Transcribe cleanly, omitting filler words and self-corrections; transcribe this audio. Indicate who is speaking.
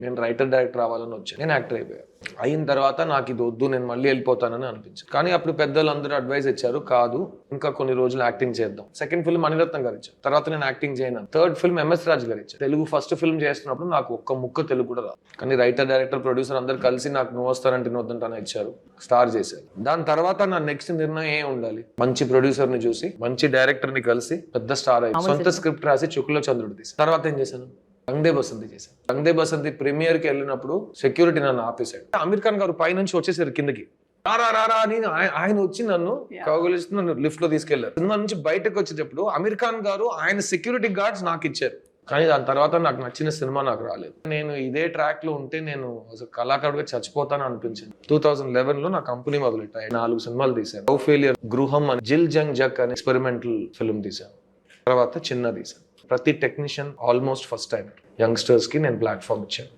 Speaker 1: నేను writer director అవ్వాలని వచ్చాను. నేను యాక్టర్ అయిపోయాను. అయిన తర్వాత నాకు ఇది వద్దు, నేను మళ్ళీ వెళ్ళిపోతానని అనిపించింది. కానీ అప్పుడు పెద్దలు అందరూ అడ్వైస్ ఇచ్చారు, కాదు ఇంకా కొన్ని రోజులు యాక్టింగ్ చేద్దాం. సెకండ్ ఫిల్మ్ మణిరత్నం గారు ఇచ్చారు, తర్వాత నేను యాక్టింగ్ చేయను. థర్డ్ ఫిల్మ్ ఎంఎస్ రాజు గారు ఇచ్చారు. తెలుగు ఫస్ట్ ఫిల్మ్ చేస్తున్నప్పుడు నాకు ఒక్క ముక్క తెలుగు కూడా రాదు. కానీ రైటర్ డైరెక్టర్ ప్రొడ్యూసర్ అందరు కలిసి నాకు నువ్వు వస్తానంటే వద్దంటానే ఇచ్చారు, స్టార్ చేశారు. దాని తర్వాత నా నెక్స్ట్ నిర్ణయం ఏం ఉండాలి, మంచి ప్రొడ్యూసర్ ని చూసి మంచి డైరెక్టర్ ని కలిసి పెద్ద స్టార్ అయ్యి సొంత స్క్రిప్ట్ రాసి చుక్కులో చంద్రుడు తీసి తర్వాత ఏం చేశాను, రంగ్ దే బసంతి చేశాను. రంగ్ దే బసంతి ప్రీమియర్ కి వెళ్ళినప్పుడు సెక్యూరిటీ నన్ను ఆపేశాడు. అమీర్ ఖాన్ గారు పైనుంచి వచ్చేసారు కిందకి, రారా అని ఆయన వచ్చి నన్ను కౌగులిస్తూ నన్ను లిఫ్ట్ లో తీసుకెళ్లారు. సినిమా నుంచి బయటకు వచ్చేటప్పుడు అమీర్ ఖాన్ గారు ఆయన సెక్యూరిటీ గార్డ్స్ నాకు ఇచ్చారు. కానీ దాని తర్వాత నాకు నచ్చిన సినిమా నాకు రాలేదు. నేను ఇదే ట్రాక్ లో ఉంటే నేను అసలు కళాకారుడిగా చచ్చిపోతాను అనిపించింది. 2011 లో నా కంపెనీ మొదలెట్టాయి. 4 సినిమాలు తీశాను. లవ్ ఫెయిలియర్, గృహం అని, జిల్ జంగ్ జక్ అని ఎక్స్పెరిమెంటల్ ఫిల్మ్ తీశాను. తర్వాత చిన్న తీశాను. ప్రతి technician almost first time youngsters కి నేను ప్లాట్ఫామ్ ఇచ్చాను.